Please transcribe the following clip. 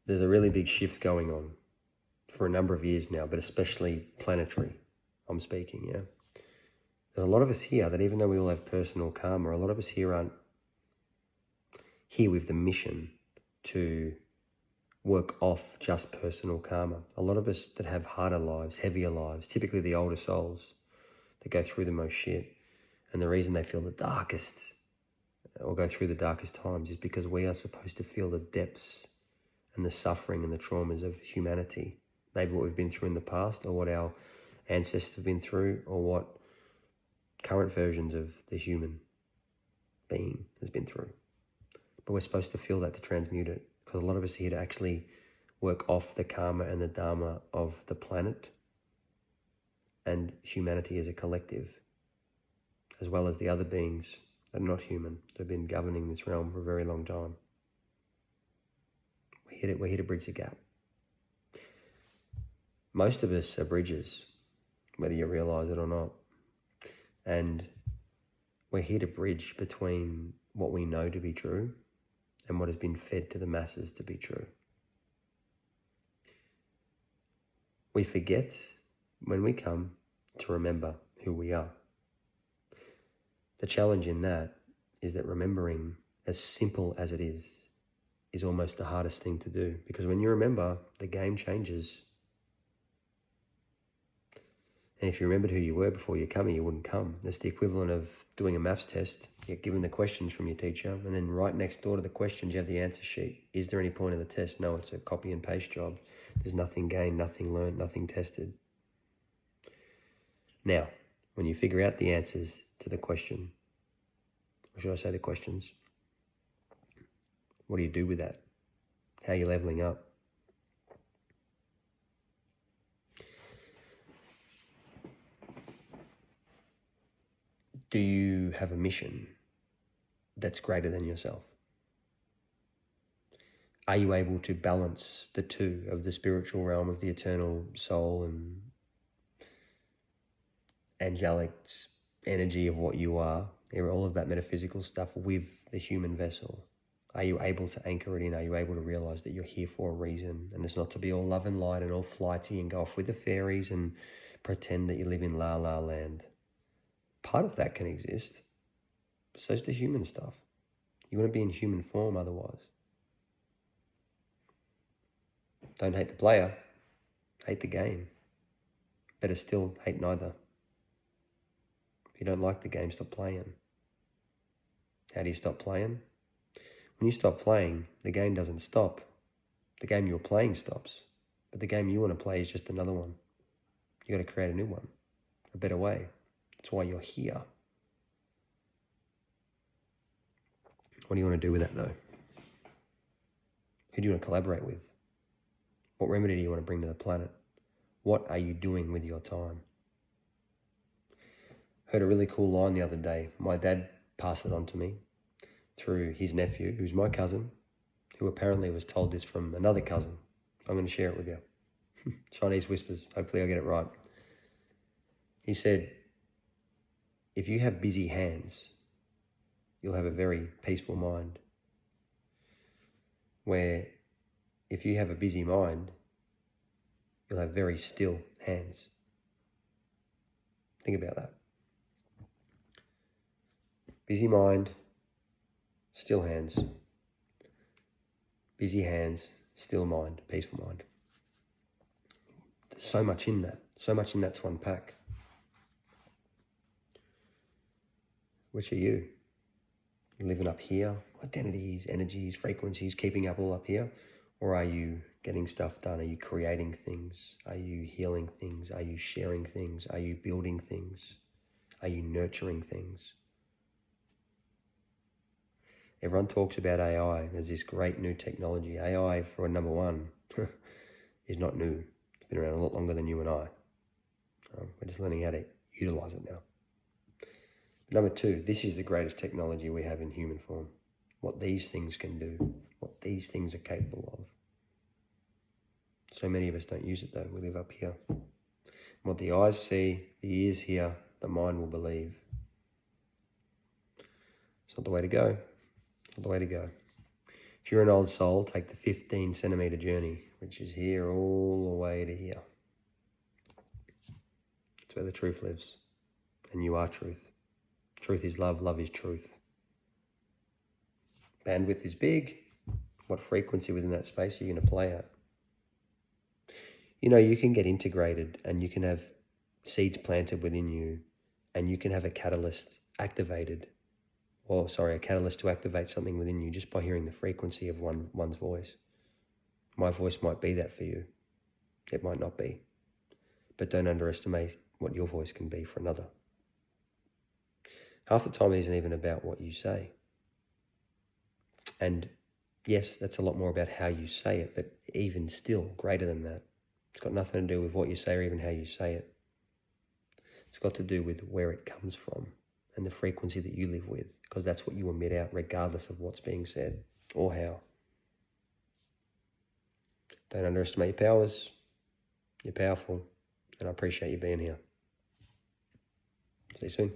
there's a really big shift going on for a number of years now, but especially planetary, I'm speaking, yeah. There's a lot of us here that even though we all have personal karma, a lot of us here aren't here with the mission to work off just personal karma. A lot of us that have harder lives, heavier lives, typically the older souls that go through the most shit, and the reason they feel the darkest or go through the darkest times is because we are supposed to feel the depths and the suffering and the traumas of humanity. Maybe what we've been through in the past, or what our ancestors have been through, or what current versions of the human being has been through. But we're supposed to feel that to transmute it, because a lot of us are here to actually work off the karma and the dharma of the planet and humanity as a collective, as well as the other beings that are not human, that have been governing this realm for a very long time. We're here to bridge the gap. Most of us are bridges, whether you realize it or not. And we're here to bridge between what we know to be true and what has been fed to the masses to be true. We forget when we come to remember who we are. The challenge in that is that remembering, as simple as it is almost the hardest thing to do, because when you remember, the game changes. And if you remembered who you were before you come here, you wouldn't come. That's the equivalent of doing a maths test. You get given the questions from your teacher, and then right next door to the questions, you have the answer sheet. Is there any point in the test? No, it's a copy and paste job. There's nothing gained, nothing learned, nothing tested. Now, when you figure out the answers to the question, or should I say the questions, what do you do with that? How are you leveling up? Do you have a mission that's greater than yourself? Are you able to balance the two of the spiritual realm of the eternal soul and angelic energy of what you are, all of that metaphysical stuff, with the human vessel? Are you able to anchor it in? Are you able to realize that you're here for a reason, and it's not to be all love and light and all flighty and go off with the fairies and pretend that you live in la la land? Part of that can exist, but so's the human stuff. You want to be in human form otherwise. Don't hate the player, hate the game. Better still, hate neither. If you don't like the game, stop playing. How do you stop playing? When you stop playing, the game doesn't stop. The game you're playing stops. But the game you want to play is just another one. You got to create a new one, a better way. That's why you're here. What do you want to do with that, though? Who do you want to collaborate with? What remedy do you want to bring to the planet? What are you doing with your time? Heard a really cool line the other day. My dad passed it on to me through his nephew, who's my cousin, who apparently was told this from another cousin. I'm going to share it with you. Chinese whispers. Hopefully I get it right. He said, if you have busy hands, you'll have a very peaceful mind. Where if you have a busy mind, you'll have very still hands. Think about that. Busy mind, still hands. Busy hands, still mind, peaceful mind. There's so much in that to unpack. Which are you? You living up here? Identities, energies, frequencies, keeping up all up here? Or are you getting stuff done? Are you creating things? Are you healing things? Are you sharing things? Are you building things? Are you nurturing things? Everyone talks about AI as this great new technology. AI, for number one, is not new. It's been around a lot longer than you and I. We're just learning how to utilize it now. But number two, this is the greatest technology we have in human form. What these things can do, what these things are capable of. So many of us don't use it though. We live up here. What the eyes see, the ears hear, the mind will believe. It's not the way to go. It's not the way to go. If you're an old soul, take the 15 centimeter journey, which is here all the way to here. It's where the truth lives. And you are truth. Truth is love, love is truth. Bandwidth is big. What frequency within that space are you going to play at? You know, you can get integrated and you can have seeds planted within you and you can have a catalyst activated, a catalyst to activate something within you just by hearing the frequency of one's voice. My voice might be that for you. It might not be. But don't underestimate what your voice can be for another. Half the time it isn't even about what you say. And yes, that's a lot more about how you say it, but even still, greater than that, it's got nothing to do with what you say or even how you say it. It's got to do with where it comes from and the frequency that you live with, because that's what you emit out regardless of what's being said or how. Don't underestimate your powers. You're powerful, and I appreciate you being here. See you soon.